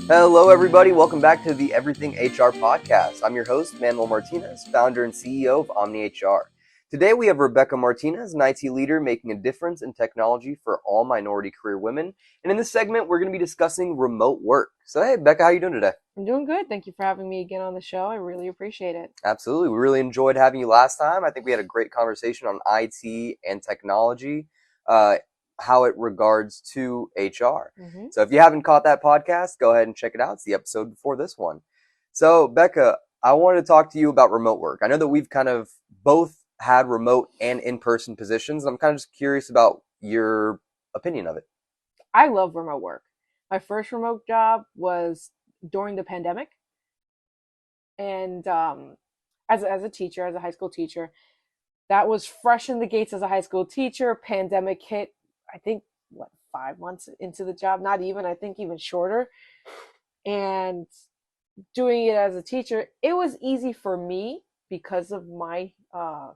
Hello, everybody. Welcome back to the Everything HR podcast. I'm your host, Manuel Martinez, founder and CEO of Omni HR. Today, we have Rebecca Martinez, an IT leader making a difference in technology for all minority career women. And in this segment, we're going to be discussing remote work. So, hey, Becca, how are you doing today? I'm doing good. Thank you for having me again on the show. I really appreciate it. Absolutely. We really enjoyed having you last time. I think we had a great conversation on IT and technology, how it regards to HR. So if you haven't caught that podcast, go ahead and check it out. It's the episode before this one. So, Becca, I wanted to talk to you about remote work. I know that we've kind of both had remote and in-person positions. I'm kind of just curious about your opinion of it. I love remote work. My first remote job was during the pandemic. And as a teacher, as a high school teacher, that was fresh in the gates as a high school teacher. Pandemic hit, I think, 5 months into the job? Not even, I think even shorter. And doing it as a teacher, it was easy for me because of my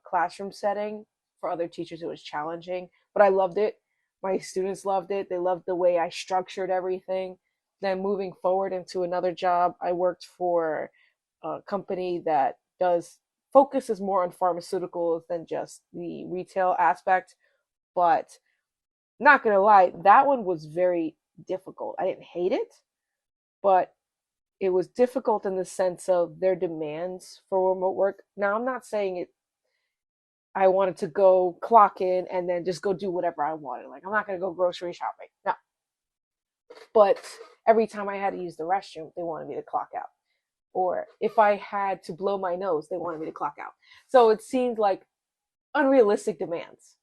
classroom setting. For other teachers, it was challenging, but I loved it. My students loved it. They loved the way I structured everything. Then moving forward into another job, I worked for a company that focuses more on pharmaceuticals than just the retail aspect. But not gonna lie, that one was very difficult. I didn't hate it, but it was difficult in the sense of their demands for remote work. Now, I'm not saying I wanted to go clock in and then just go do whatever I wanted. Like, I'm not going to go grocery shopping. No. But every time I had to use the restroom, they wanted me to clock out. Or if I had to blow my nose, they wanted me to clock out. So it seemed like unrealistic demands.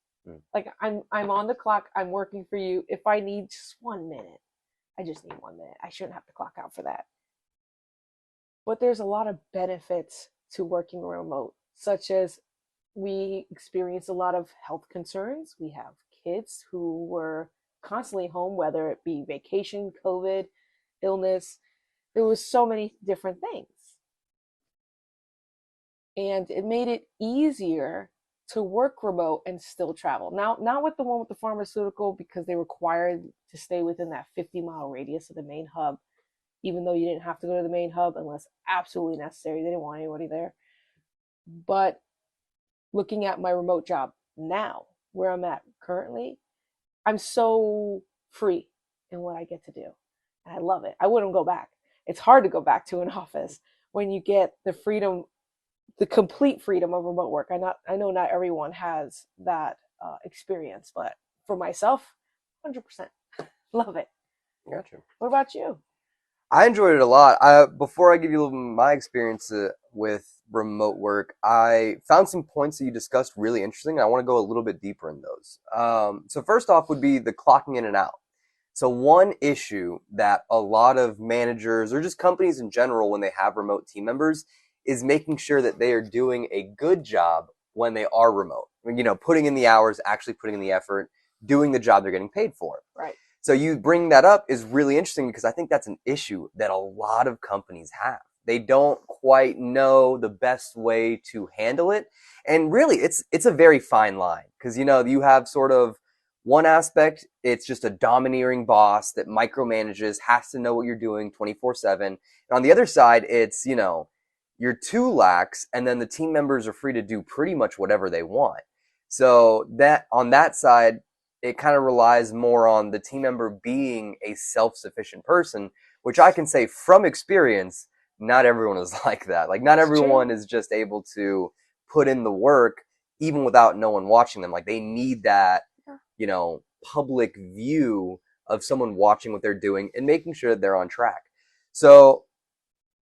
Like, I'm on the clock, I'm working for you. If I need just 1 minute, I just need 1 minute. I shouldn't have to clock out for that. But there's a lot of benefits to working remote, such as we experience a lot of health concerns. We have kids who were constantly home, whether it be vacation, COVID, illness. There was so many different things. And it made it easier to work remote and still travel. Now, not with the one with the pharmaceutical, because they required to stay within that 50-mile radius of the main hub, even though you didn't have to go to the main hub unless absolutely necessary. They didn't want anybody there. But looking at my remote job now, where I'm at currently, I'm so free in what I get to do. And I love it. I wouldn't go back. It's hard to go back to an office when you get the freedom, the complete freedom of remote work. I know not everyone has that experience, but for myself, 100%. Love it. Gotcha. What about you? I enjoyed it a lot. Before I give you a little my experience with remote work, I found some points that you discussed really interesting. I want to go a little bit deeper in those. So first off would be the clocking in and out. So one issue that a lot of managers or just companies in general, when they have remote team members, is making sure that they are doing a good job when they are remote. Putting in the hours, actually putting in the effort, doing the job they're getting paid for. Right. So you bring that up is really interesting because I think that's an issue that a lot of companies have. They don't quite know the best way to handle it. And really, it's a very fine line because, you have sort of one aspect, it's just a domineering boss that micromanages, has to know what you're doing 24/7. And on the other side, it's, you're too lax, and then the team members are free to do pretty much whatever they want. So that on that side, it kind of relies more on the team member being a self-sufficient person, which I can say from experience, not everyone is like that. Like, not everyone is just able to put in the work even without no one watching them. Like, they need that, public view of someone watching what they're doing and making sure that they're on track. So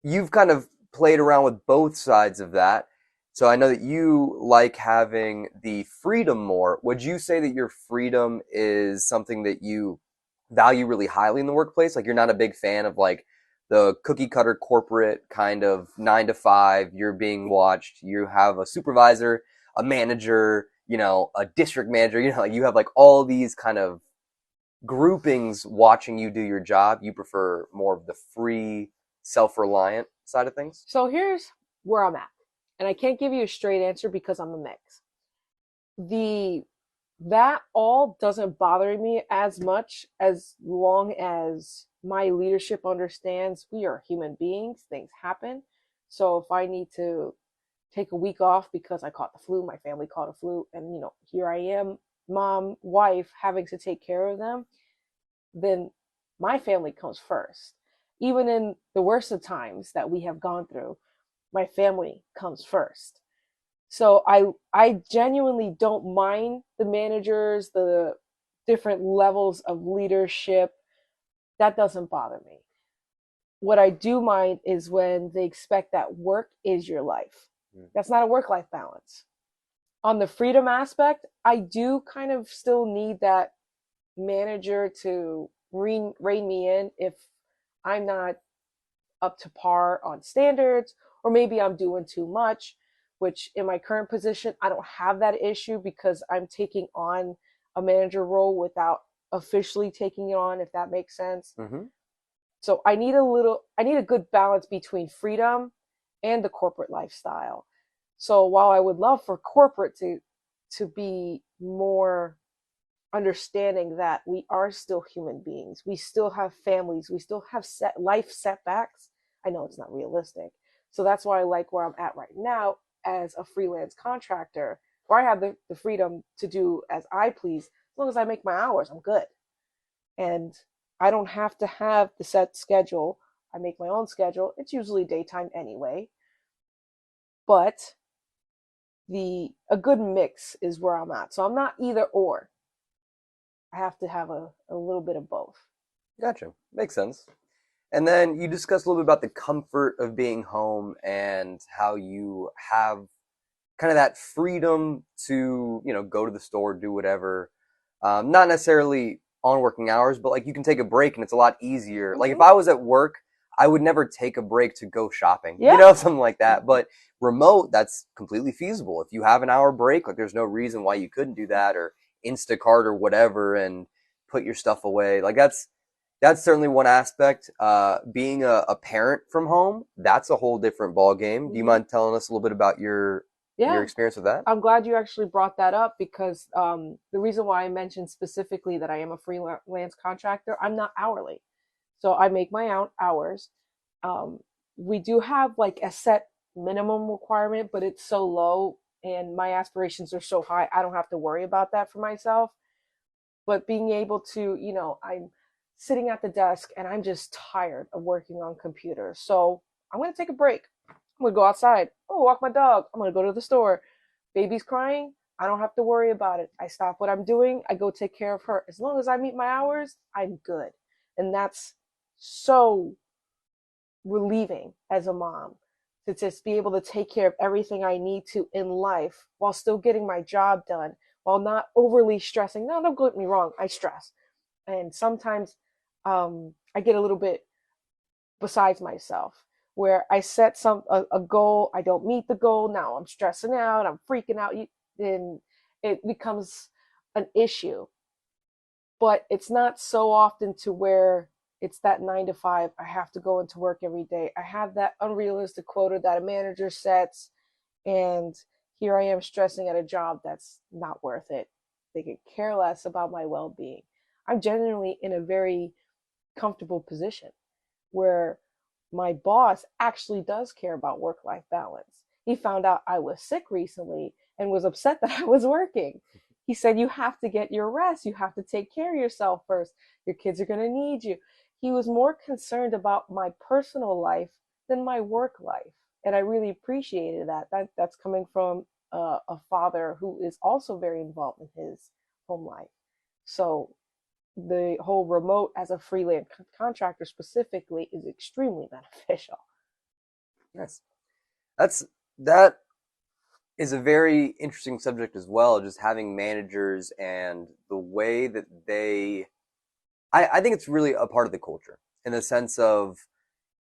you've kind of played around with both sides of that. So I know that you like having the freedom more. Would you say that your freedom is something that you value really highly in the workplace? Like, you're not a big fan of like the cookie cutter corporate kind of 9 to 5, you're being watched, you have a supervisor, a manager, a district manager, like you have like all these kind of groupings watching you do your job. You prefer more of the free, self-reliant side of things? So here's where I'm at. And I can't give you a straight answer because I'm a mix. The That all doesn't bother me as much as long as my leadership understands we are human beings, things happen. So if I need to take a week off because I caught the flu, my family caught a flu, and here I am, mom, wife, having to take care of them, then my family comes first. Even in the worst of times that we have gone through, my family comes first. So I genuinely don't mind the managers, the different levels of leadership. That doesn't bother me. What I do mind is when they expect that work is your life. Mm. That's not a work life balance. On the freedom aspect, I do kind of still need that manager to rein me in if I'm not up to par on standards, or maybe I'm doing too much, which in my current position, I don't have that issue because I'm taking on a manager role without officially taking it on, if that makes sense. Mm-hmm. So I need a good balance between freedom and the corporate lifestyle. So while I would love for corporate to be more understanding that we are still human beings. We still have families. We still have life setbacks. I know it's not realistic. So that's why I like where I'm at right now as a freelance contractor, where I have the freedom to do as I please. As long as I make my hours, I'm good. And I don't have to have the set schedule. I make my own schedule. It's usually daytime anyway. But the a good mix is where I'm at. So I'm not either or. I have to have a little bit of both. Gotcha. Makes sense. And then you discussed a little bit about the comfort of being home and how you have kind of that freedom to, go to the store, do whatever. Not necessarily on working hours, but like you can take a break and it's a lot easier. Like if Mm-hmm. I was at work, I would never take a break to go shopping, Yeah. something like that. But remote, that's completely feasible. If you have an hour break, like there's no reason why you couldn't do that, or Instacart or whatever and put your stuff away. Like that's certainly one aspect. Being a parent from home, that's a whole different ball game. Do you Mm-hmm. mind telling us a little bit about your Yeah. experience with that? I'm glad you actually brought that up because the reason why I mentioned specifically that I am a freelance contractor, I'm not hourly. So I make my own hours. Um, we do have like a set minimum requirement, but it's so low and my aspirations are so high, I don't have to worry about that for myself. But being able to, I'm sitting at the desk and I'm just tired of working on computers. So I'm going to take a break. I'm going to go outside. Oh, walk my dog. I'm going to go to the store. Baby's crying. I don't have to worry about it. I stop what I'm doing. I go take care of her. As long as I meet my hours, I'm good. And that's so relieving as a mom to just be able to take care of everything I need to in life while still getting my job done, while not overly stressing. No, don't get me wrong, I stress. And sometimes I get a little bit besides myself where I set a goal, I don't meet the goal, now I'm stressing out, I'm freaking out, and it becomes an issue. But it's not so often to where it's that 9 to 5. I have to go into work every day. I have that unrealistic quota that a manager sets, and here I am stressing at a job that's not worth it. They could care less about my well being. I'm genuinely in a very comfortable position where my boss actually does care about work life balance. He found out I was sick recently and was upset that I was working. He said, "You have to get your rest. You have to take care of yourself first. Your kids are going to need you." He was more concerned about my personal life than my work life. And I really appreciated that's coming from a father who is also very involved in his home life. So the whole remote as a freelance contractor specifically is extremely beneficial. Yes. That is a very interesting subject as well, just having managers and the way that I think it's really a part of the culture in the sense of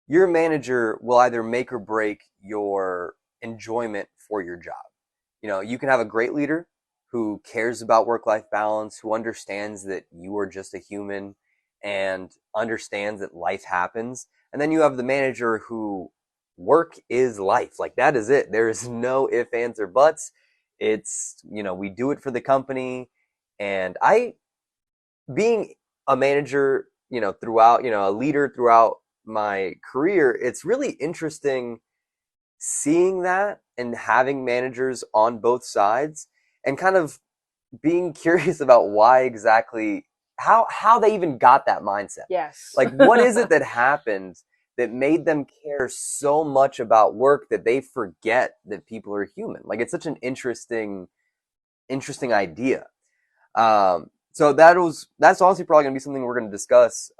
your manager will either make or break your enjoyment for your job. You can have a great leader who cares about work-life balance, who understands that you are just a human and understands that life happens. And then you have the manager who work is life. Like that is it. There is no ifs, ands, or buts. It's, we do it for the company. And I, being a manager, throughout, a leader throughout my career, it's really interesting seeing that and having managers on both sides and kind of being curious about why exactly how they even got that mindset. Yes. Like, what is it that happened that made them care so much about work that they forget that people are human? Like, it's such an interesting idea. So that's honestly probably going to be something we're going to discuss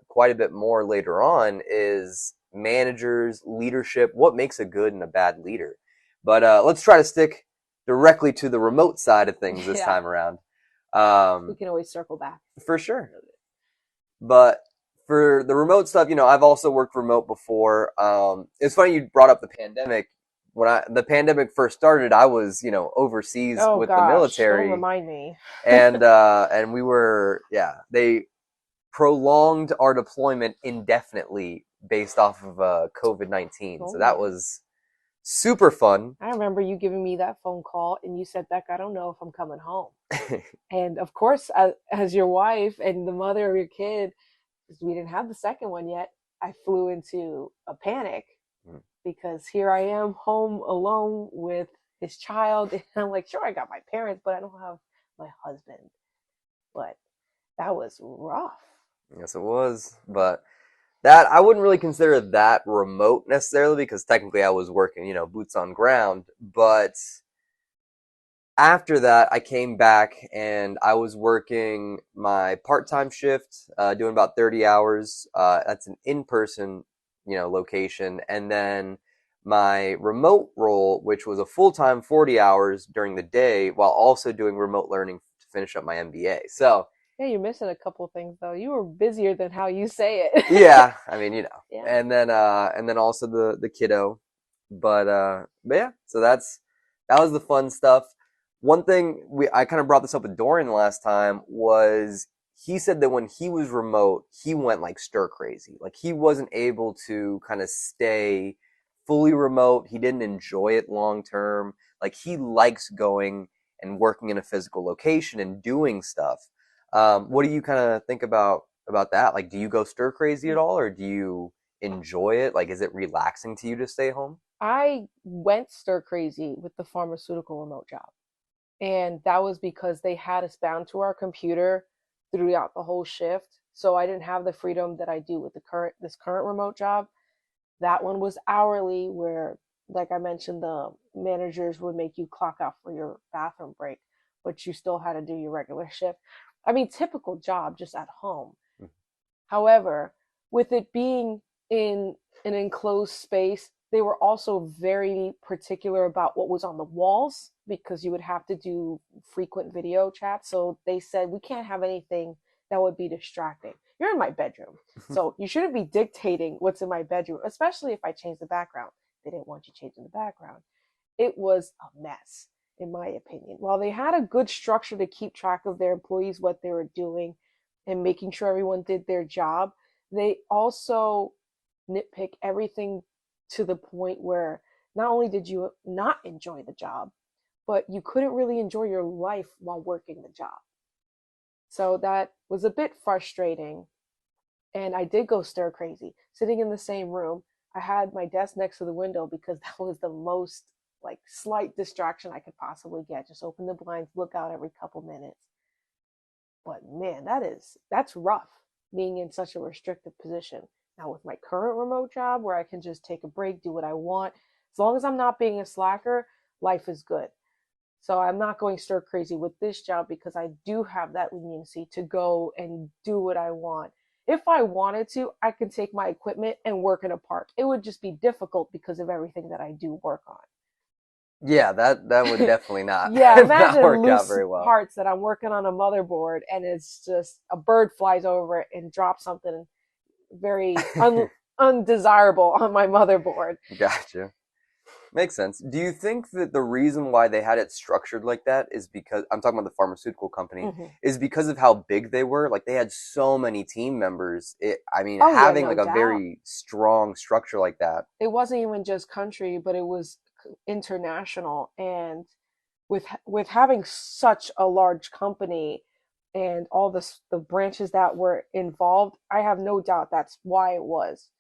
quite a bit more later on, is managers, leadership, what makes a good and a bad leader. But let's try to stick directly to the remote side of things this Yeah. time around. We can always circle back. For sure. But for the remote stuff, I've also worked remote before. It's funny you brought up the pandemic. When the pandemic first started, I was, overseas Oh with the gosh, don't military, remind me. and we were, yeah, they prolonged our deployment indefinitely based off of COVID-19. Oh So that man. was super fun. I remember you giving me that phone call and you said, Beck, I don't know if I'm coming home. And of course, as your wife and the mother of your kid, because we didn't have the second one yet, I flew into a panic because here I am home alone with his child. And I'm like, sure, I got my parents, but I don't have my husband. But that was rough. Yes, it was. But that, I wouldn't really consider that remote necessarily, because technically I was working, boots on ground. But after that, I came back and I was working my part-time shift, doing about 30 hours. That's an in-person, location. And then my remote role, which was a full-time 40 hours during the day, while also doing remote learning to finish up my MBA. So, Yeah, you're missing a couple things though. You were busier than how you say it. yeah, I mean, Yeah. and then also the kiddo. But yeah, so that was the fun stuff. One thing I kind of brought this up with Dorian last time was, he said that when he was remote, he went like stir crazy. Like, he wasn't able to kind of stay fully remote. He didn't enjoy it long term. Like, he likes going and working in a physical location and doing stuff. What do you kind of think about that? Like, do you go stir crazy at all, or do you enjoy it? Like, is it relaxing to you to stay home? I went stir crazy with the pharmaceutical remote job. And that was because they had us bound to our computer throughout the whole shift. So I didn't have the freedom that I do with this current remote job. That one was hourly, where, like I mentioned, the managers would make you clock out for your bathroom break, but you still had to do your regular shift. I mean, typical job, just at home. However, with it being in an enclosed space, they were also very particular about what was on the walls, because you would have to do frequent video chats. So they said, we can't have anything that would be distracting. You're in my bedroom, so you shouldn't be dictating what's in my bedroom, especially if I change the background. They didn't want you changing the background. It was a mess, in my opinion. While they had a good structure to keep track of their employees, what they were doing, and making sure everyone did their job, they also nitpick everything to the point where not only did you not enjoy the job, but you couldn't really enjoy your life while working the job. So that was a bit frustrating. And I did go stir crazy. Sitting in the same room, I had my desk next to the window because that was the most like slight distraction I could possibly get. Just open the blinds, look out every couple minutes. But man, that's rough, being in such a restrictive position. Now with my current remote job, where I can just take a break, do what I want, as long as I'm not being a slacker, life is good. So I'm not going stir crazy with this job because I do have that leniency to go and do what I want. If I wanted to, I can take my equipment and work in a park. It would just be difficult because of everything that I do work on. Yeah, that would definitely not Yeah, not imagine work out loose very well. parts that I'm working on a motherboard and it's just a bird flies over it and drops something very undesirable on my motherboard. Gotcha. Makes sense. Do you think that the reason why they had it structured like that is because, I'm talking about the pharmaceutical company, Mm-hmm. is because of how big they were? Like, they had so many team members. I mean, Oh, yeah, having no like a doubt. very strong structure like that. It wasn't even just country, but it was international. And with having such a large company and all the branches that were involved, I have no doubt that's why it was.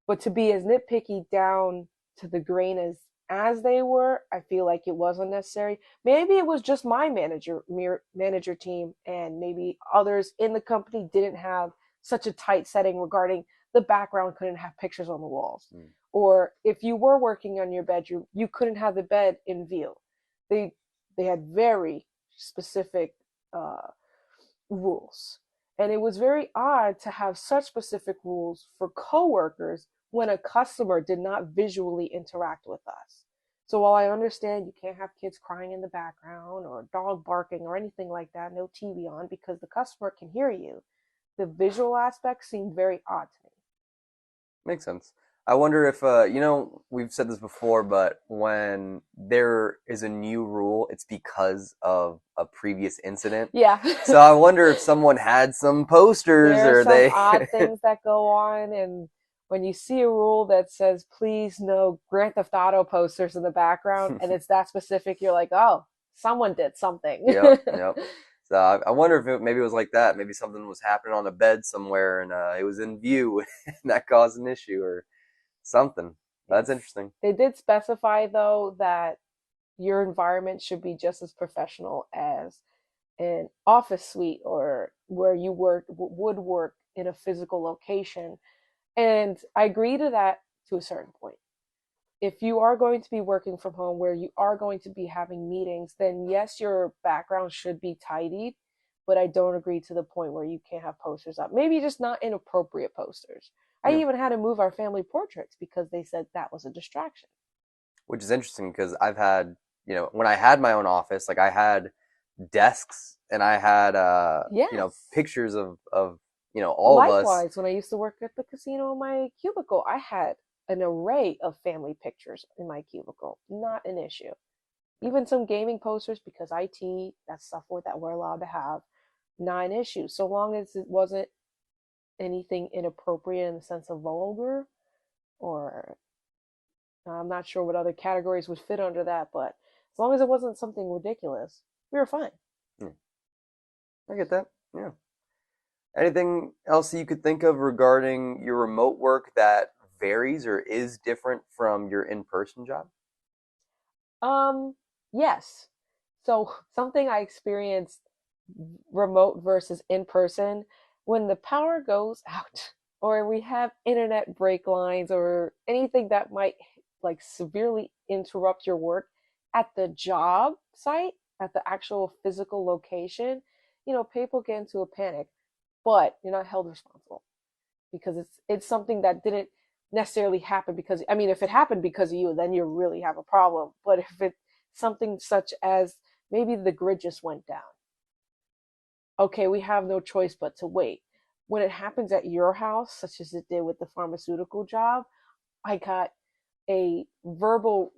But to be as nitpicky down to the grain as they were, I feel like it was unnecessary. Maybe it was just my manager team, and maybe others in the company didn't have such a tight setting regarding the background couldn't have pictures on the walls, Mm. or if you were working on your bedroom, you couldn't have the bed in view. They they had very specific uh, rules. And it was very odd to have such specific rules for coworkers when a customer did not visually interact with us. So while I understand you can't have kids crying in the background or a dog barking or anything like that, no TV on because the customer can hear you, the visual aspect seemed very odd to me. Makes sense. I wonder if, we've said this before, but when there is a new rule, it's because of a previous incident. Yeah. So I wonder if someone had some posters There are or some they. odd things that go on, and when you see a rule that says please no Grand Theft Auto posters in the background and it's that specific, you're like, oh, someone did something. Yep, yep. So I wonder if maybe it was like that. Maybe something was happening on a bed somewhere and it was in view and that caused an issue or something. That's Yes. interesting. They did specify though that your environment should be just as professional as an office suite or where you would work in a physical location. And I agree to that to a certain point. If you are going to be working from home where you are going to be having meetings, then yes, your background should be tidied, but I don't agree to the point where you can't have posters up. Maybe just not inappropriate posters. I Yeah. even had to move our family portraits because they said that was a distraction. Which is interesting because I've had, when I had my own office, like I had desks and I had, Yes. pictures of all of us. Likewise, when I used to work at the casino in my cubicle, I had an array of family pictures in my cubicle. Not an issue. Even some gaming posters because IT, that's stuff that we're allowed to have. Not an issue. So long as it wasn't anything inappropriate in the sense of vulgar, or I'm not sure what other categories would fit under that, but as long as it wasn't something ridiculous, we were fine. Yeah, I get that. Yeah. Anything else that you could think of regarding your remote work that varies or is different from your in-person job? Um, yes. So something I experienced remote versus in person, when the power goes out or we have internet break lines or anything that might like severely interrupt your work at the job site, at the actual physical location, people get into a panic, but you're not held responsible because it's something that didn't necessarily happen because, I mean, if it happened because of you, then you really have a problem. But if it's something such as maybe the grid just went down, okay, we have no choice but to wait. When it happens at your house, such as it did with the pharmaceutical job, I got a verbal,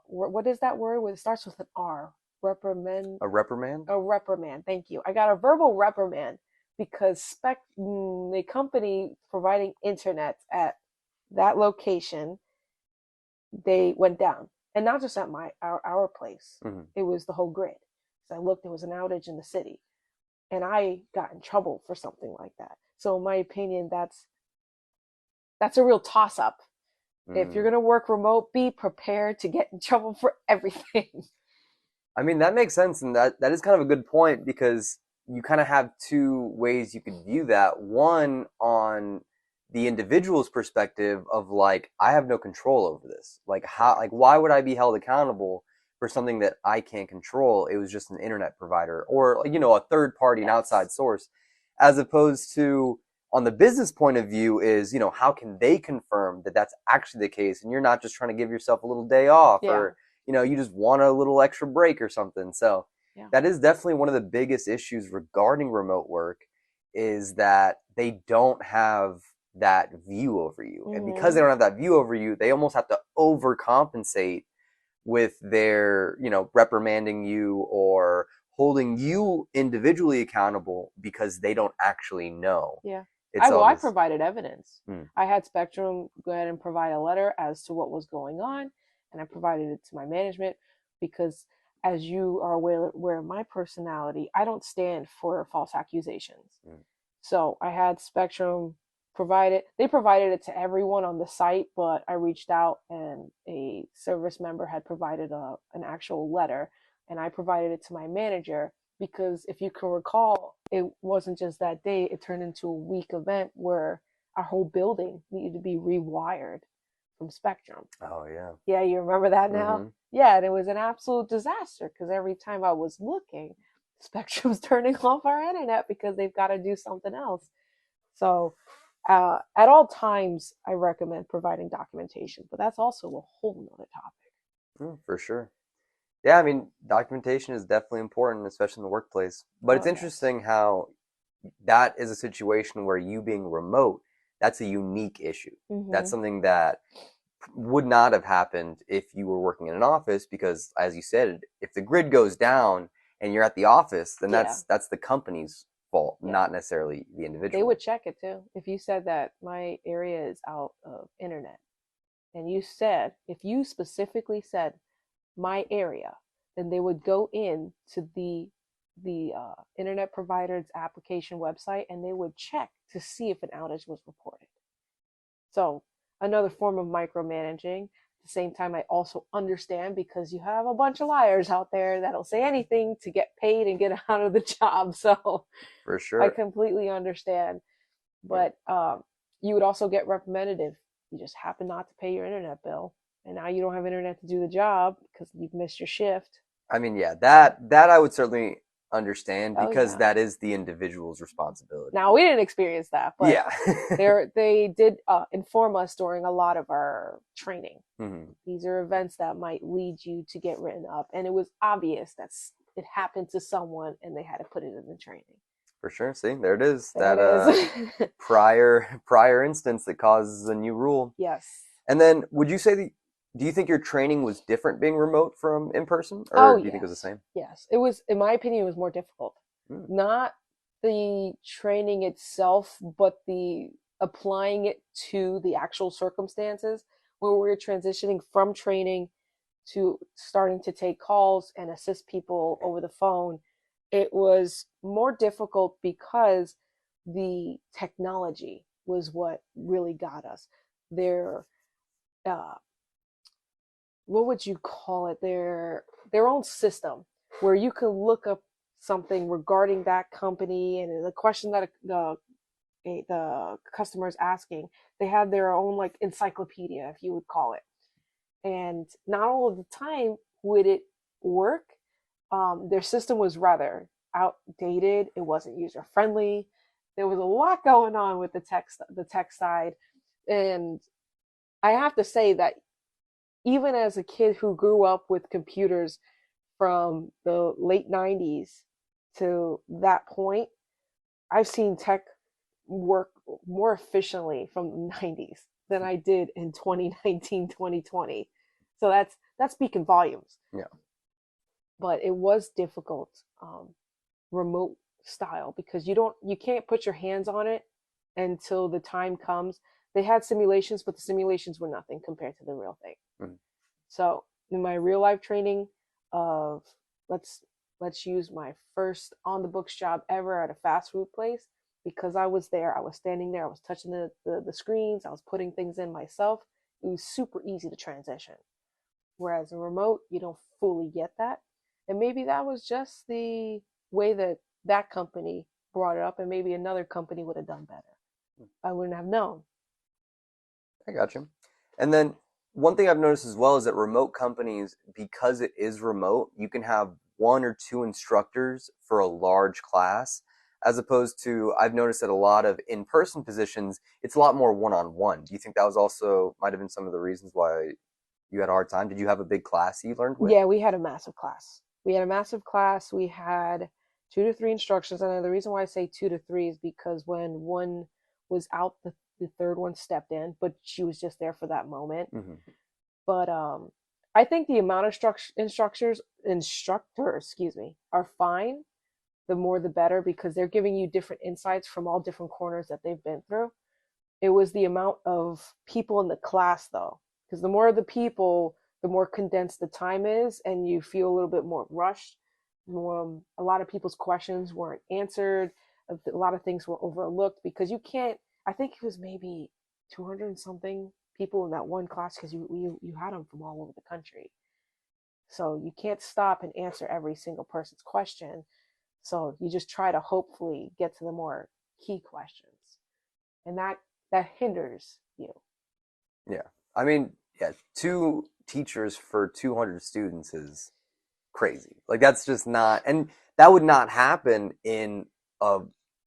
what is that word? It starts with an R. Reprimand. A reprimand? A reprimand. Thank you. I got a verbal reprimand because the company providing internet at that location, they went down, and not just at our place. Hmm. It was the whole grid. So I looked. There was an outage in the city, and I got in trouble for something like that. So in my opinion, that's a real toss up. If you're Mm. gonna work remote, be prepared to get in trouble for everything. I mean, that makes sense, and that is kind of a good point because you kind of have two ways you could view that. One on the individual's perspective of like, I have no control over this. Like how, like why would I be held accountable for something that I can't control? It was just an internet provider or a third party, an outside Yes. source, as opposed to on the business point of view is, how can they confirm that that's actually the case and you're not just trying to give yourself a little day off Yeah. or you just want a little extra break or something. So Yeah. that is definitely one of the biggest issues regarding remote work is that they don't have that view over you. And because they Mm-hmm. don't have that view over you, they almost have to overcompensate with their, reprimanding you or holding you individually accountable because they don't actually know. Yeah. It's all I this. provided evidence. Mm, I had Spectrum go ahead and provide a letter as to what was going on, and I provided it to my management because as you are aware of my personality, I don't stand for false accusations. Mm. So I had Spectrum they provided it to everyone on the site, but I reached out and a service member had provided an actual letter, and I provided it to my manager because if you can recall, it wasn't just that day, it turned into a week event where our whole building needed to be rewired from Spectrum. Oh yeah. Yeah, you remember that now? Mm-hmm. Yeah, and it was an absolute disaster because every time I was looking, Spectrum's turning off our internet because they've got to do something else. So, at all times, I recommend providing documentation, but that's also a whole nother topic. For sure. Yeah, I mean, documentation is definitely important, especially in the workplace. But it's Oh, yes. interesting how that is a situation where you being remote, that's a unique issue. That's Mm-hmm. something that would not have happened if you were working in an office because, as you said, if the grid goes down and you're at the office, then Yeah, that's the company's fault, yeah. not necessarily the They would individual. check it too. If you said that my area is out of internet, and you said, if you specifically said my area, then they would go in to the internet provider's application website and they would check to see if an outage was reported. So another form of micromanaging. At the same time, I also understand because you have a bunch of liars out there that'll say anything to get paid and get out of the job. So For I sure. completely understand. Yeah. But you would also get reprimanded if you just happen not to pay your internet bill, and now you don't have internet to do the job because you've missed your shift. I mean, yeah, that I would certainly understand Oh because yeah. that is the individual's responsibility. Now we didn't experience that, but Yeah. they did inform us during a lot of our training. Hmm. These are events that might lead you to get written up, and it was obvious that it happened to someone, and they had to put it in the training. For sure. See, there it is. There That it is. prior instance that causes a new rule. Yes. And then would you say do you think your training was different being remote from in person, or Oh do you think it was the yes, same? yes. It was, in my opinion, it was more difficult. Mm. Not the training itself, but the applying it to the actual circumstances where we're transitioning from training to starting to take calls and assist people over the phone. It was more difficult because the technology was what really got us. Their uh, what would you call it, their own system where you can look up something regarding that company and the question that the customer is asking. They had their own like encyclopedia, if you would call it, and not all of the time would it work. Their system was rather outdated, it wasn't user friendly, there was a lot going on with the tech side. And I have to say that even as a kid who grew up with computers from the late 90s to that point, I've seen tech work more efficiently from the 90s than I did in 2019, 2020. So that's speaking volumes. Yeah. But it was difficult, remote style, because you can't put your hands on it until the time comes. They had simulations, but the simulations were nothing compared to the real thing. Mm. So in my real life training of let's let's use my first on the books job ever at a fast food place, because I was there, I was standing there, I was touching the screens, I was putting things in myself. It was super easy to transition. Whereas in remote, you don't fully get that. And maybe that was just the way that that company brought it up, and maybe another company would have done better. I wouldn't have known. I got you. And then one thing I've noticed as well is that remote companies, because it is remote, you can have one or two instructors for a large class, as opposed to I've noticed that a lot of in-person positions, it's a lot more one-on-one. Do you think that was also might have been some of the reasons why you had a hard time? Did you have a big class you learned with? Yeah, we had a massive class. We had a massive class. We had 2 to 3 instructions. And the reason why I say 2 to 3 is because when one was out, the third one stepped in, but she was just there for that moment. Hmm. But I think the amount of instructors, excuse me, are fine. The more the better, because they're giving you different insights from all different corners that they've been through. It was the amount of people in the class though, because the more of the people, the more condensed the time is, and you feel a little bit more rushed. A lot of people's questions weren't answered. A lot of things were overlooked because you can't. I think it was maybe 200 and something people in that one class because you had them from all over the country. So you can't stop and answer every single person's question. So you just try to hopefully get to the more key questions, and that hinders you. Yeah. I mean, yeah, two teachers for 200 students is crazy. Like that's just not, and that would not happen in a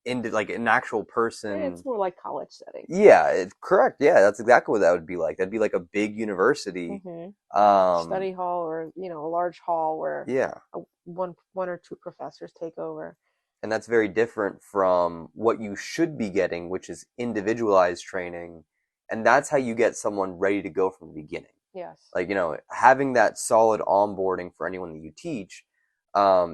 like an actual It's person. more like college setting. Yeah, it's correct. Yeah, that's exactly what that would be like. That'd be like a big university. Mm-hmm. Um, Study hall, or a large hall where yeah, one or two professors take over. and that's very different from what you should be getting, which is individualized training, and that's how you get someone ready to go from the beginning. Yes. Like, having that solid onboarding for anyone that you teach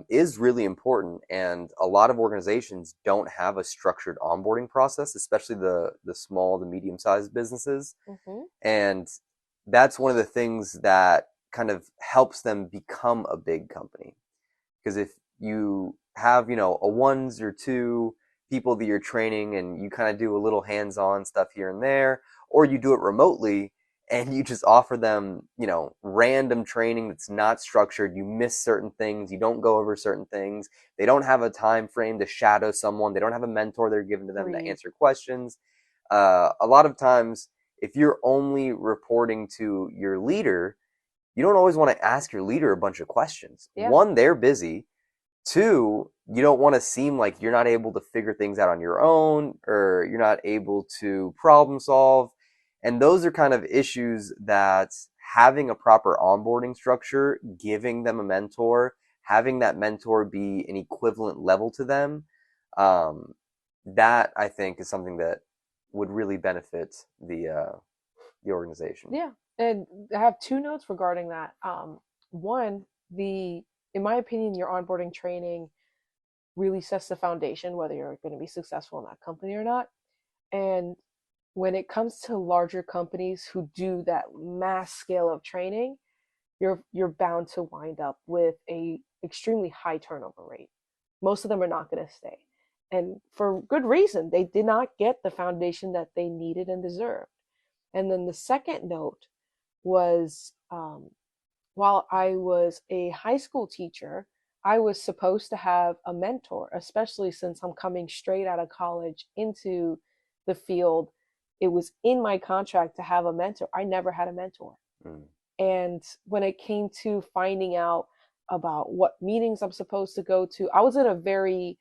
is really important. And a lot of organizations don't have a structured onboarding process, especially the small to medium sized businesses. Mm-hmm. And that's one of the things that kind of helps them become a big company. Because if you have, a ones or two people that you're training and you kind of do a little hands-on stuff here and there, or you do it remotely and you just offer them, random training that's not structured, you miss certain things, you don't go over certain things, they don't have a time frame to shadow someone, they don't have a mentor they're given to them to Agreed. answer questions. A lot of times, if you're only reporting to your leader, you don't always want to ask your leader a bunch of questions. Yeah. One, they're busy. Two, you don't want to seem like you're not able to figure things out on your own or you're not able to problem solve. And those are kind of issues that having a proper onboarding structure, giving them a mentor, having that mentor be an equivalent level to them, that I think is something that would really benefit the organization. Yeah. And I have two notes regarding that. One, in my opinion, your onboarding training really sets the foundation whether you're going to be successful in that company or not. And when it comes to larger companies who do that mass scale of training, you're bound to wind up with a extremely high turnover rate. Most of them are not going to stay, and for good reason. They did not get the foundation that they needed and deserved. And then the second note was, while I was a high school teacher, I was supposed to have a mentor, especially since I'm coming straight out of college into the field. It was in my contract to have a mentor. I never had a mentor. Mm. And when it came to finding out about what meetings I'm supposed to go to, I was in a very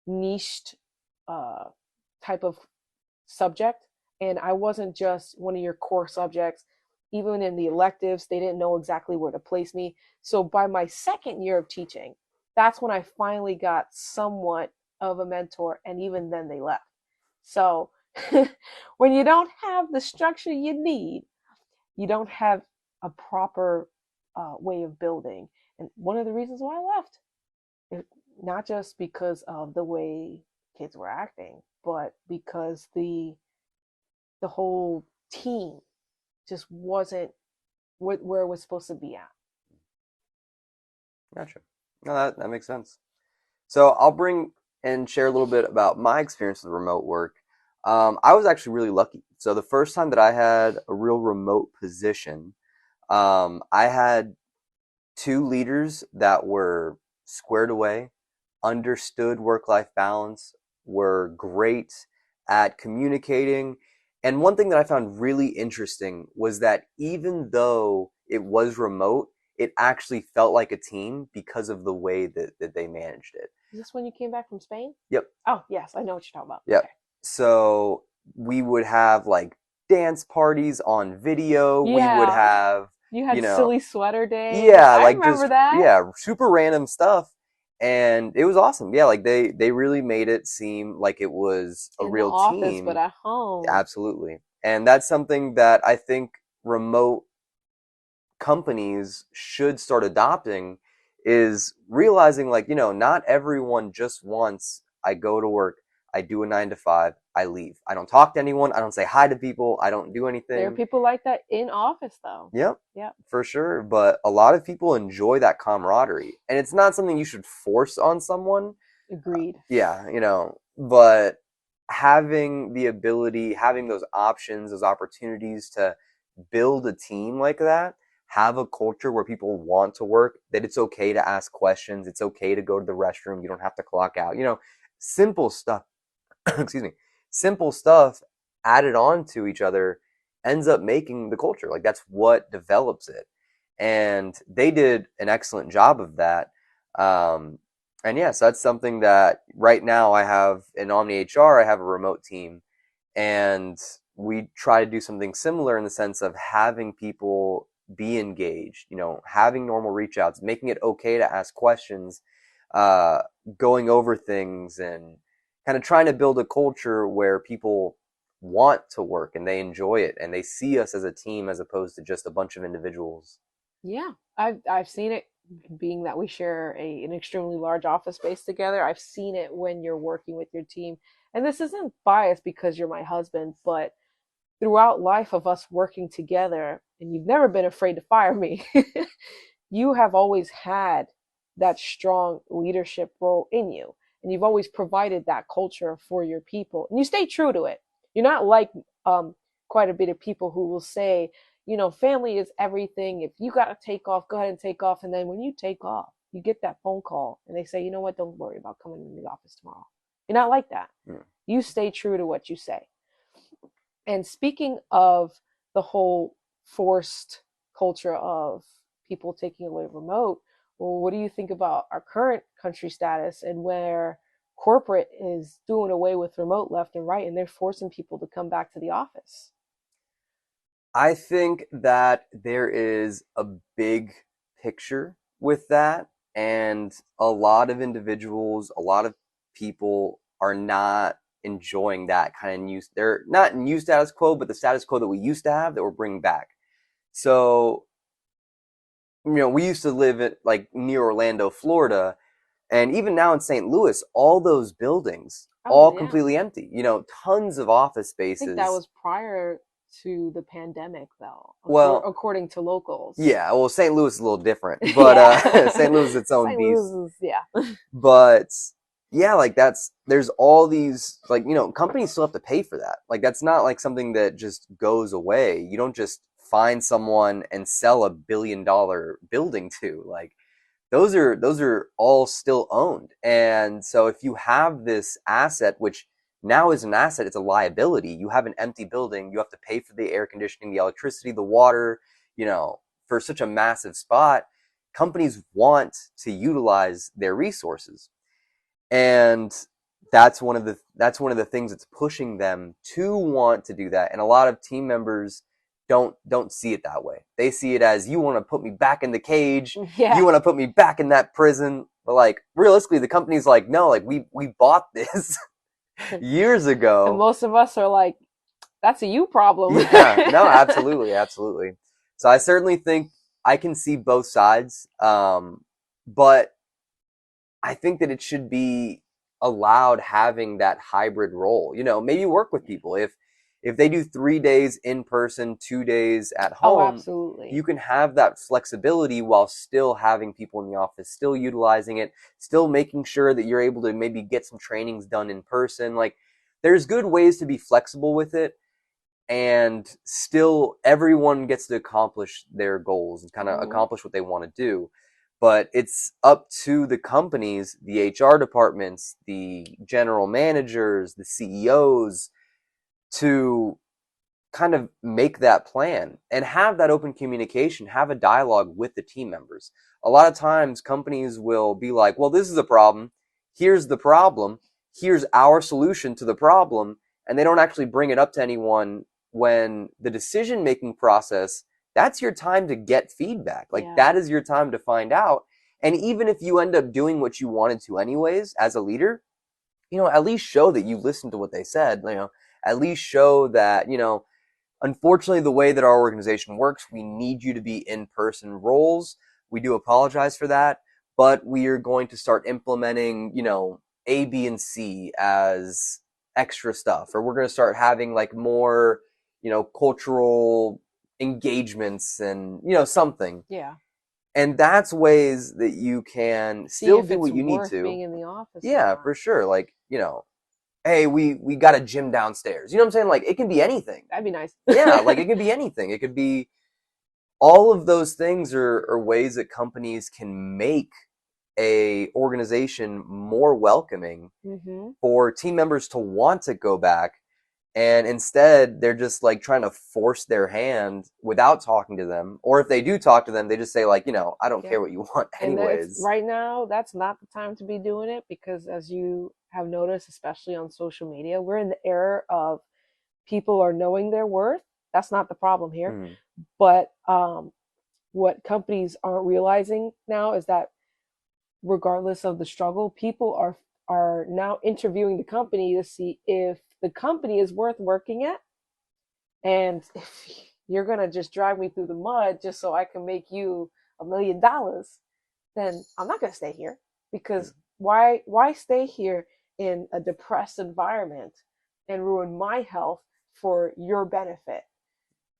niched uh, type of subject. And I wasn't just one of your core subjects. Even in the electives, they didn't know exactly where to place me. So by my second year of teaching, that's when I finally got somewhat of a mentor. And even then, they left. So when you don't have the structure you need, you don't have a proper way of building. And one of the reasons why I left, it, not just because of the way kids were acting, but because the whole team just wasn't where it was supposed to be at. Gotcha. No, that makes sense. So I'll bring and share a little bit about my experience with remote work. I was actually really lucky. So the first time that I had a real remote position, I had two leaders that were squared away, understood work-life balance, were great at communicating. And one thing that I found really interesting was that even though it was remote, it actually felt like a team because of the way that they managed it. Is this when you came back from Spain? Yep. Oh, yes, I know what you're talking about. Yep. Okay. So we would have like dance parties on video. We would Yeah, have, you you had know, silly sweater days. yeah, I like just remember that. yeah, super random stuff. And it was awesome. Yeah, like they really made it seem like it was a In the real office, but team. at home. Absolutely. And that's something that I think remote companies should start adopting is realizing like, not everyone just wants I go to work, I do a 9 to 5, I leave. I don't talk to anyone. I don't say hi to people. I don't do There are anything. people like that in office, though. Yep, Yeah, for sure. But a lot of people enjoy that camaraderie. And it's not something you should force on someone. agreed. Yeah, but having the ability, having those options, those opportunities to build a team like that, have a culture where people want to work, that it's okay to ask questions, it's okay to go to the restroom, you don't have to clock out. Simple stuff, excuse me, simple stuff added on to each other ends up making the culture. Like that's what develops it. And they did an excellent job of that. Um, and yes, that's something that right now I have in Omni HR, I have a remote team, and we try to do something similar in the sense of having people be engaged, having normal reach outs, making it okay to ask questions, uh, going over things, and kind of trying to build a culture where people want to work and they enjoy it and they see us as a team as opposed to just a bunch of individuals. Yeah, I've seen it. Being that we share an extremely large office space together, I've seen it when you're working with your team. And this isn't biased because you're my husband, but throughout life of us working together, and you've never been afraid to fire me, you have always had that strong leadership role in you. And you've always provided that culture for your people. And you stay true to it. You're not like quite a bit of people who will say, family is everything. If you got to take off, go ahead and take off. And then when you take off, you get that phone call and they say, you know what, don't worry about coming in the office tomorrow. You're not like that. Mm. You stay true to what you say. And speaking of the whole forced culture of people taking away remote, well, what do you think about our current country status and where corporate is doing away with remote left and right and they're forcing people to come back to the office? I think that there is a big picture with that, and a lot of individuals, a lot of people are not enjoying that kind of new. They're not new status quo, but the status quo that we used to have that we're bringing back. So, we used to live at like near Orlando, Florida, and even now in St. Louis, all those buildings Oh, all yeah. completely empty. Tons of office I think that spaces. was prior to the pandemic, though, Well, according to locals. yeah, well, St. Louis is a little different, but St. Yeah. Louis is its own St. beast. Louis is, yeah. But yeah, like there's all these, like, companies still have to pay for that. Like that's not like something that just goes away. You don't just find someone and sell $1 billion building to. Like those are all still owned. And so if you have this asset, which now is an asset, it's a liability. You have an empty building, you have to pay for the air conditioning, the electricity, the water, for such a massive spot. Companies want to utilize their resources. And that's one of the things that's pushing them to want to do that. And a lot of team members don't see it that way. They see it as, you want to put me back in the cage, you Yeah. want to put me back in that prison. But like realistically, the company's like, no, like we bought this years And ago. most of us are like, that's a you problem. Yeah, no, absolutely, absolutely. So I certainly think I can see both sides, but I think that it should be allowed having that hybrid role. Maybe work with people. If they do 3 days in person, 2 days at Oh, home, you absolutely. can have that flexibility while still having people in the office, still utilizing it, still making sure that you're able to maybe get some trainings done in person. Like there's good ways to be flexible with it, and still everyone gets to accomplish their goals and kind of Mhm. accomplish what they want to do. But it's up to the companies, the HR departments, the general managers, the CEOs to kind of make that plan and have that open communication, have a dialogue with the team members. A lot of times companies will be like, well, this is a problem. Here's the problem. Here's our solution to the problem. And they don't actually bring it up to anyone when the decision making process, that's your time to get feedback. Like Yeah. that is your time to find out. And even if you end up doing what you wanted to anyways, as a leader, at least show that you listened to what they said, at least show that, unfortunately, the way that our organization works, we need you to be in-person roles. We do apologize for that, but we are going to start implementing, A, B, and C as extra stuff, or we're going to start having like more, cultural engagements and, something. Yeah. And that's ways that you can See still if do it's what you need worth to. being in the office or Yeah, not. for sure. Like, hey, we got a gym downstairs. You know what I'm saying? Like, it can be anything. That'd be nice. Yeah, like it could be anything. It could be all of those things are ways that companies can make a organization more welcoming Mm-hmm. for team members to want to go back. And instead, they're just like trying to force their hand without talking to them. Or if they do talk to them, they just say like, I don't Yeah. care what you want And that's anyways. right now, that's not the time to be doing it because as you have noticed, especially on social media, we're in the era of people are knowing their worth. That's not the problem here. Mm, But what companies aren't realizing now is that regardless of the struggle, people are now interviewing the company to see if the company is worth working at. And if you're gonna just drag me through the mud just so I can make you $1 million, then I'm not gonna stay here mm, because why stay here in a depressed environment and ruin my health for your benefit?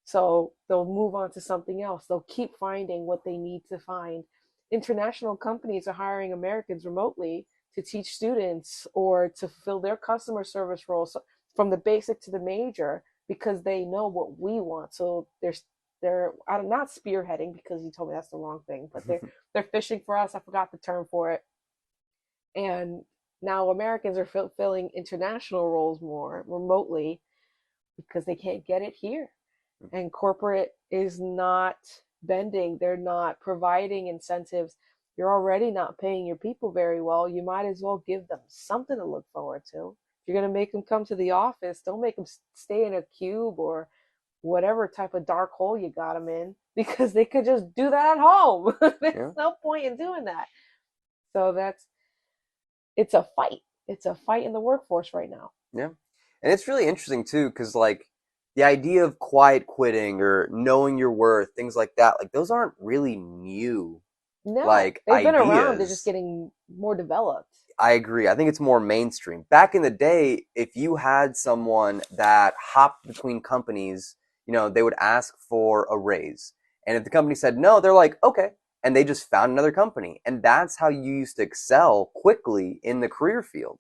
So they'll move on to something else. They'll keep finding what they need to find. International companies are hiring Americans remotely to teach students or to fill their customer service roles, so from the basic to the major, because they know what we want. So I'm not spearheading because you told me that's the wrong thing, but they're fishing for us. I forgot the term for it. And now Americans are filling international roles more remotely because they can't get it here, and corporate is not bending. They're not providing incentives. You're already not paying your people very well. You might as well give them something to look forward to. If you're going to make them come to the office, don't make them stay in a cube or whatever type of dark hole you got them in, because they could just do that at home. yeah, There's no point in doing that. So it's a fight. It's a fight in the workforce right now. yeah. And it's really interesting too, because like the idea of quiet quitting or knowing your worth, things like that, like those aren't really new No, like they've been around. They're just ideas. getting more developed. I agree. I think it's more mainstream. Back in the day, if you had someone that hopped between companies, they would ask for a raise. And if the company said no, they're like, okay. And they just found another company. And that's how you used to excel quickly in the career field.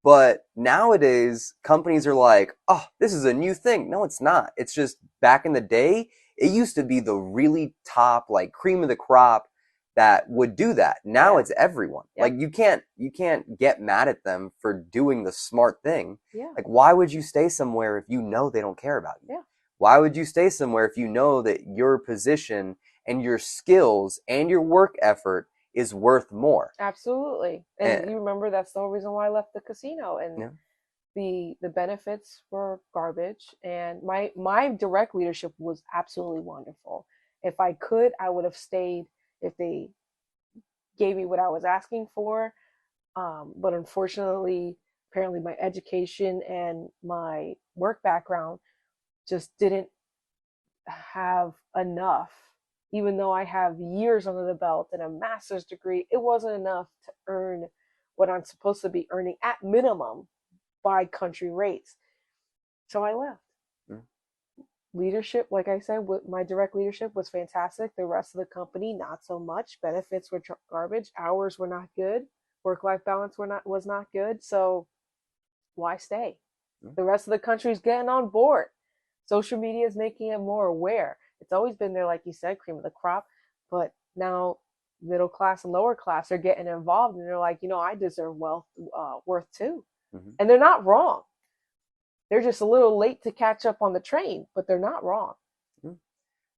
But nowadays, companies are like, oh, this is a new thing. No, it's not. It's just back in the day, it used to be the really top, like cream of the crop that would do that. Now Yeah. it's everyone. Yeah. Like you can't get mad at them for doing the smart thing. Yeah. Like why would you stay somewhere if you know they don't care about you? Yeah. Why would you stay somewhere if you know that your position and your skills and your work effort is worth more? Absolutely. And And, you remember that's the whole reason why I left the casino, and yeah. the benefits were garbage, and my direct leadership was absolutely wonderful. If I could, I would have stayed if they gave me what I was asking for. But unfortunately, apparently my education and my work background just didn't have enough. Even though I have years under the belt and a master's degree, it wasn't enough to earn what I'm supposed to be earning at minimum by country rates. So I left. Mm. Leadership, like I said, my direct leadership was fantastic. The rest of the company, not so much. Benefits were garbage. Hours were not good. Work-life balance was not good. So why stay? Mm. The rest of the country's getting on board. Social media is making it more aware. It's always been there, like you said, cream of the crop. But now middle class and lower class are getting involved, and they're like, I deserve worth too. Mhm. And they're not wrong. They're just a little late to catch up on the train, but they're not wrong. Mm.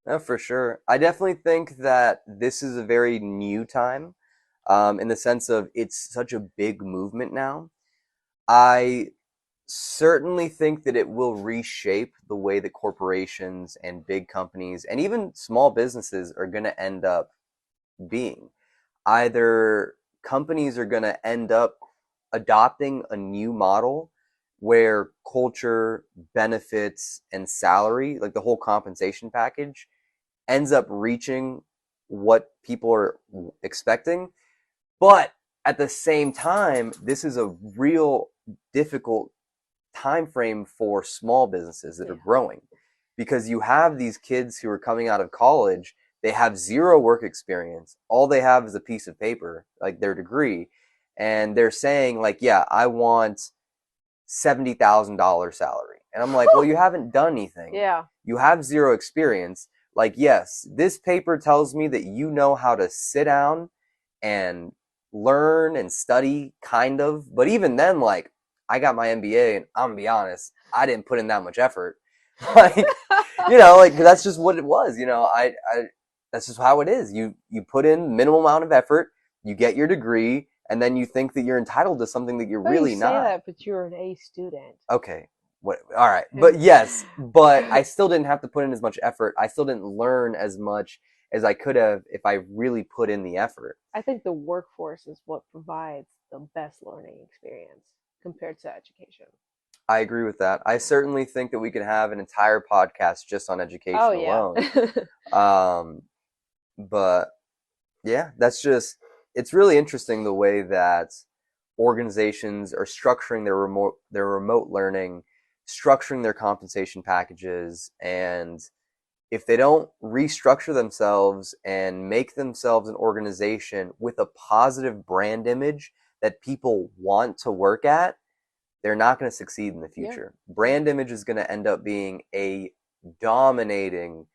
No, for sure. I definitely think that this is a very new time, in the sense of it's such a big movement now. I certainly think that it will reshape the way that corporations and big companies and even small businesses are going to end up being. Either companies are going to end up adopting a new model where culture, benefits, and salary, like the whole compensation package, ends up reaching what people are expecting. But at the same time, this is a real difficult time frame for small businesses that are Yeah. growing, because you have these kids who are coming out of college, they have zero work experience, all they have is a piece of paper, like their degree, and they're saying like, yeah, I want $70,000 salary. And I'm like, well, you haven't done anything. Yeah. You have zero experience. Like, yes, this paper tells me that you know how to sit down and learn and study, kind of. But even then, like, I got my MBA, and I'm gonna be honest, I didn't put in that much effort. Like, like that's just what it was. That's just how it is. You put in minimal amount of effort, you get your degree, and then you think that you're entitled to something that you're Well, you really say not. that, but you're an A student. Okay. What? All right. But yes, but I still didn't have to put in as much effort. I still didn't learn as much as I could have if I really put in the effort. I think the workforce is what provides the best learning experience compared to education. I agree with that. I certainly think that we could have an entire podcast just on Oh education yeah. alone. Um, but yeah, it's really interesting the way that organizations are structuring their remote learning, structuring their compensation packages, and if they don't restructure themselves and make themselves an organization with a positive brand image that people want to work at, they're not going to succeed in the Yeah. future. Brand image is going to end up being a dominating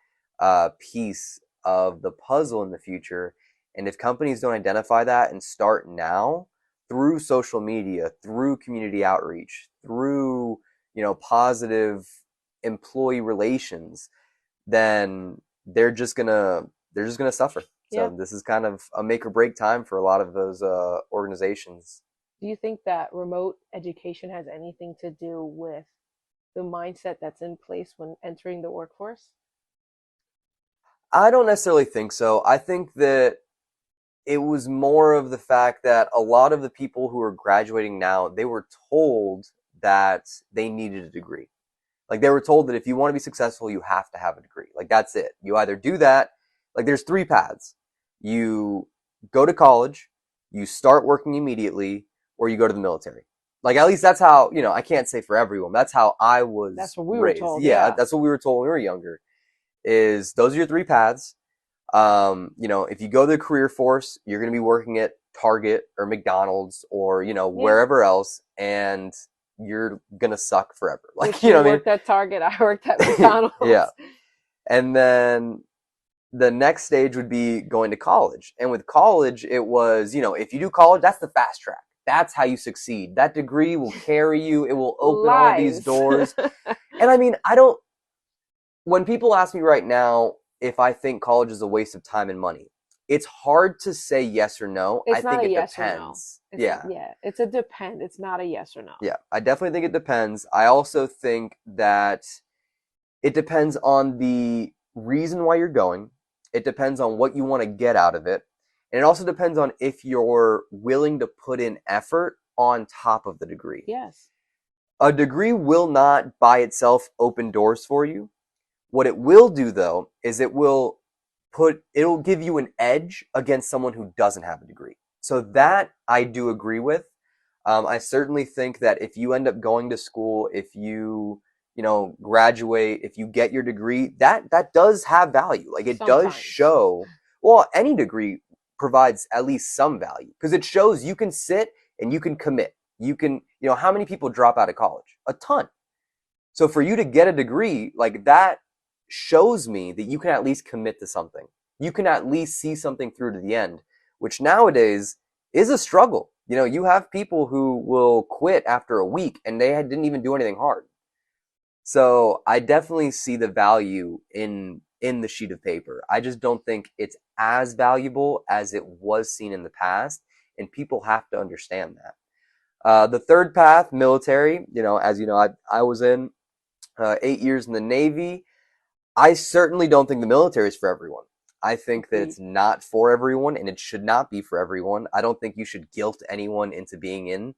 piece of the puzzle in the future. And if companies don't identify that and start now through social media, through community outreach, through positive employee relations, then they're just gonna suffer. Yeah. So this is kind of a make or break time for a lot of those organizations. Do you think that remote education has anything to do with the mindset that's in place when entering the workforce? I don't necessarily think so. I think that it was more of the fact that a lot of the people who are graduating now, they were told that they needed a degree. Like they were told that if you want to be successful, you have to have a degree. Like that's it. You either do that, like there's three paths. You go to college, you start working immediately, or you go to the military. Like at least that's how, I can't say for everyone. That's how I was That's what we were raised. told. Yeah, Yeah. that's what we were told when we were younger. Is those are your three paths. If you go to the career force, you're going to be working at Target or McDonald's or, Yeah. wherever else, and you're going to suck forever. Like, Which you worked at Target, I worked at McDonald's. Yeah. And then the next stage would be going to college. And with college, it was, if you do college, that's the fast track. That's how you succeed. That degree will carry you. It will open all these doors. And I mean, when people ask me right now if I think college is a waste of time and money, it's hard to say yes or no. It's I not think a it yes or no. depends. Yeah. Yeah, it's a depend. It's not a yes or no. Yeah, I definitely think it depends. I also think that it depends on the reason why you're going. It depends on what you want to get out of it. And it also depends on if you're willing to put in effort on top of the degree. Yes. A degree will not by itself open doors for you. What it will do though is it'll give you an edge against someone who doesn't have a degree. So that I do agree with. I certainly think that if you end up going to school, if you graduate, if you get your degree, that does have value. Like it does show. Well, any degree provides at least some value because it shows you can sit and you can commit. You can, how many people drop out of college? A ton. So for you to get a degree like that shows me that you can at least commit to something. You can at least see something through to the end, which nowadays is a struggle. You have people who will quit after a week and they didn't even do anything hard. So I definitely see the value in the sheet of paper. I just don't think it's as valuable as it was seen in the past, and people have to understand that. The third path, military, as you know, I was in 8 years in the Navy. I certainly don't think the military is for everyone. I think that it's not for everyone, and it should not be for everyone. I don't think you should guilt anyone into being in.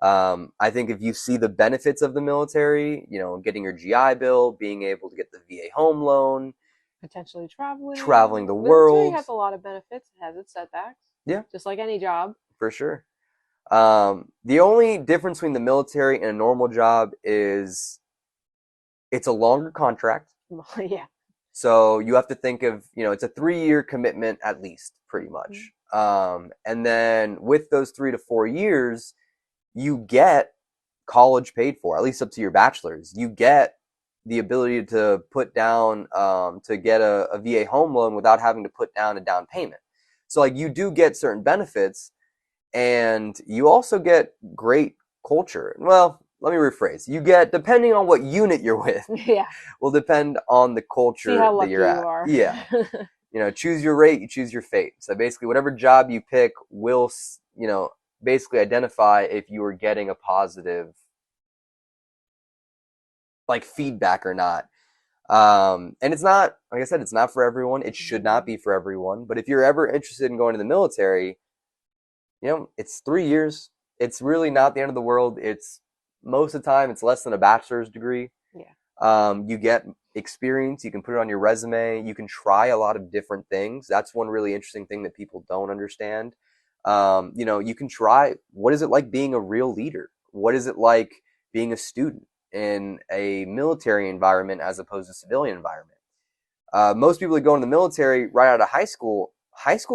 I think if you see the benefits of the military, getting your GI Bill, being able to get the VA home loan, potentially traveling the world. Military has a lot of benefits. It has its setbacks. Yeah. Just like any job. For sure. The only difference between the military and a normal job is it's a longer contract. Yeah. So you have to think of, it's a 3-year commitment at least, pretty Mhm. much. And then with those 3 to 4 years, you get college paid for, at least up to your bachelor's. You get the ability to put down, to get a VA home loan without having to put down a down payment. So like you do get certain benefits, and you also get great culture. Well, let me rephrase. You get, depending on what unit you're with, Yeah. will depend on the See culture how that lucky you're you at. are. Yeah. Choose your rate, you choose your fate. So basically, whatever job you pick will, basically identify if you are getting a positive, like, feedback or not. And it's not, like I said, it's not for everyone. It should not Mhm. be for everyone. But if you're ever interested in going to the military, it's 3 years. It's really not the end of the world. It's most of the time, it's less than a bachelor's degree. Yeah. You get experience. You can put it on your resume. You can try a lot of different things. That's one really interesting thing that people don't understand. You can try, what is it like being a real leader? What is it like being a student in a military environment as opposed to civilian environment? Most people that go into the military right out of high school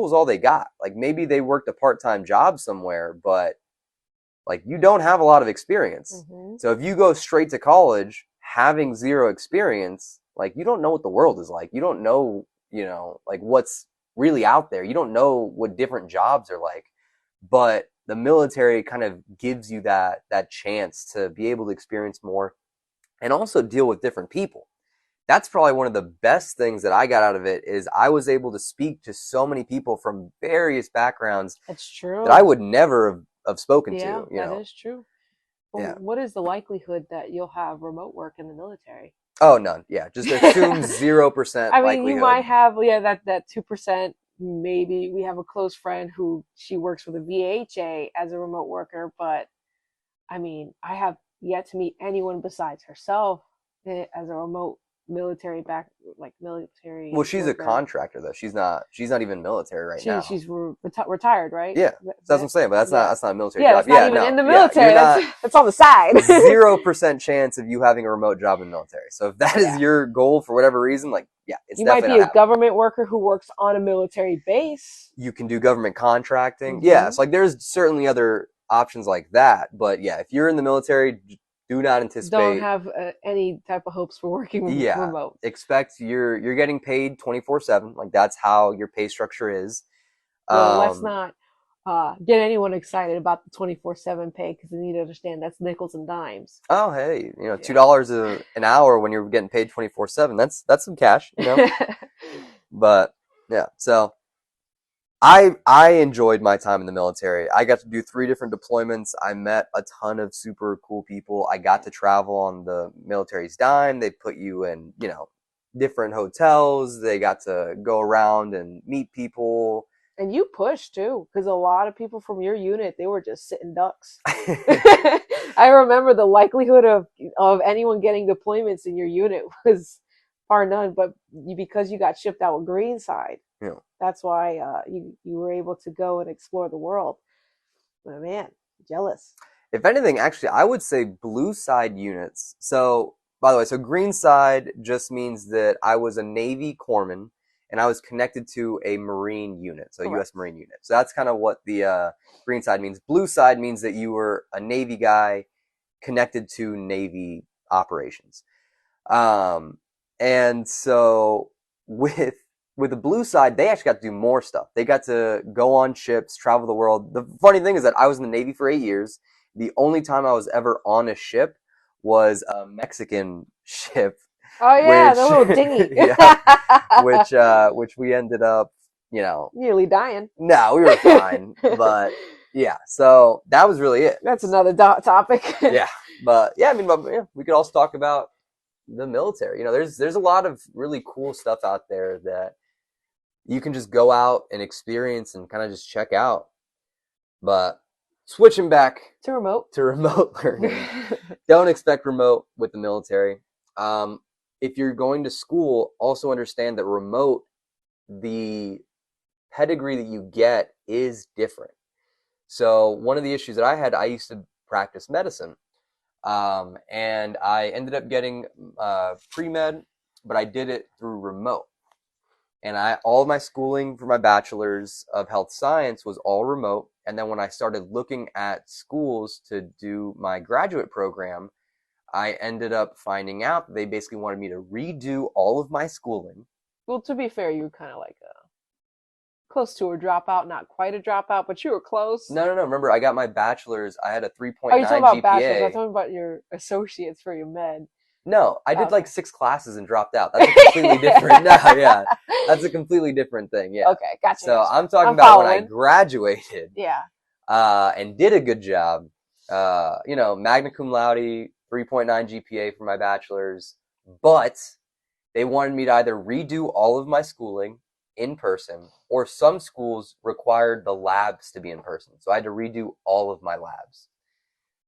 is all they got. Like maybe they worked a part-time job somewhere, but like you don't have a lot of experience. Hmm. So if you go straight to college having zero experience, like you don't know what the world is like. You don't know, like what's really out there. You don't know what different jobs are like. But the military kind of gives you that chance to be able to experience more and also deal with different people. That's probably one of the best things that I got out of it is I was able to speak to so many people from various backgrounds It's that I true. would never have spoken Yeah, that to. is true. Yeah. Well, what is the likelihood that you'll have remote work in the military? Oh, none. Yeah. Just assume 0% I mean, you might likelihood. have, yeah, that 2%. Maybe we have a close friend who she works for the VHA as a remote worker, but I mean, I have yet to meet anyone besides herself as a remote military back, like Well, military she's a worker. contractor though. She's not even military right now. Retired, right? Yeah. So that's what Yeah, I'm saying, but that's not yeah, that's not a military yeah. job. That's not Yeah, even no. in the Yeah, you're military. That's not that's on the side. 0% chance of you having a remote job in the military. So if that is Yeah, your goal for whatever reason, like yeah, it's you might definitely be not a happening. government worker who works on a military base. You can do government contracting. Yeah, Hmm. so like there's certainly other options like that. But yeah, if you're in the military, do not Don't anticipate. have any type of hopes for working Yeah, remote. expect you're getting paid 24/7. Like that's how your pay structure is. Well, let's Um, not get anyone excited about the 24/7 pay because they need to understand that's nickels and dimes. oh hey, two Yeah. dollars an hour when you're getting paid 24/7. That's some cash. But yeah, so I enjoyed my time in the military. I got to do 3 different deployments. I met a ton of super cool people. I got to travel on the military's dime. They put you in, different hotels. They got to go around and meet people. And you push too, because a lot of people from your unit they were just sitting ducks. Yeah, I remember the likelihood of anyone getting deployments in your unit was far none, but because you got shipped out with green side, that's why you were able to go and explore the world. But man, jealous. if anything, actually, I would say blue side units. So, by the way, so green side just means that I was a Navy corpsman and I was connected to a Marine unit, so a Correct. U.S. Marine unit. So that's kind of what the green side means. Blue side means that you were a Navy guy connected to Navy operations. Um, and so with the blue side, they actually got to do more stuff. They got to go on ships, travel the world. The funny thing is that I was in the Navy for 8 years. The only time I was ever on a ship was a Mexican ship, Oh yeah, the which little dinghy. yeah, which we ended up, Nearly dying. no, we were fine, but yeah, so that was really it. That's another topic. Yeah, but yeah, I mean, but, yeah, we could also talk about the military. There's a lot of really cool stuff out there that you can just go out and experience and kind of just check out. But switching back To remote. to remote learning, don't expect remote with the military. If you're going to school, also understand that remote, the pedigree that you get is different. So one of the issues that I had, I used to practice medicine, and I ended up getting pre-med, but I did it through remote. And all of my schooling for my bachelor's of health science was all remote. And then when I started looking at schools to do my graduate program, I ended up finding out that they basically wanted me to redo all of my schooling. Well, to be fair, you were kind of like close to a dropout, not quite a dropout, but you were close. No, no, no. Remember, I got my bachelor's. I had a Oh, you talking 3.9 about bachelor's? I'm GPA. talking about your associates for your med. No, I did like Okay. 6 classes and dropped out. That's a completely different. No, yeah, that's a completely different thing. Yeah. Okay, gotcha, So gotcha. I'm talking I'm about when I following. graduated Yeah. and did a good job. Magna cum laude, 3.9 GPA for my bachelor's, but they wanted me to either redo all of my schooling in person, or some schools required the labs to be in person. So I had to redo all of my labs.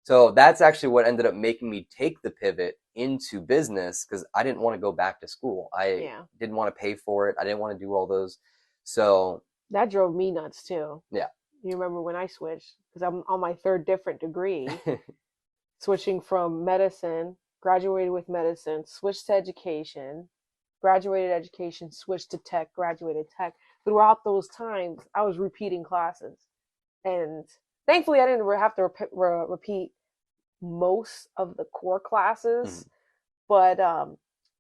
So that's actually what ended up making me take the pivot into business, because I didn't want to go back to school. I Yeah. didn't want to pay for it. I didn't want to do all those. So That drove me nuts too. yeah. You remember when I switched? Because I'm on my third different degree, switching from medicine, graduated with medicine, switched to education, graduated education, switched to tech, graduated tech. Throughout those times, I was repeating classes. And thankfully, I didn't have to repeat most of the core classes. Mhm. But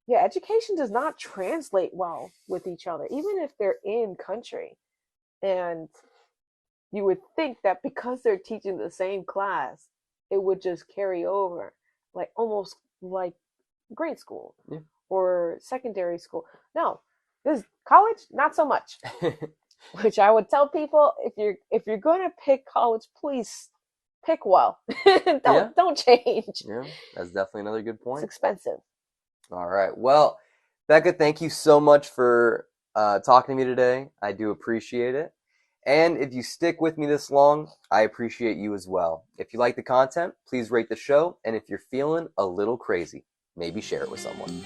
yeah, education does not translate well with each other, even if they're in country. And you would think that because they're teaching the same class, it would just carry over, like almost like grade school Yeah. or secondary school. No, this college, not so much. Which I would tell people, if you're going to pick college, please pick well. Yeah. don't change. Yeah. That's definitely another good It's point. expensive. All right. Well, Becca, thank you so much for talking to me today. I do appreciate it. And if you stick with me this long, I appreciate you as well. If you like the content, please rate the show. And if you're feeling a little crazy, maybe share it with someone.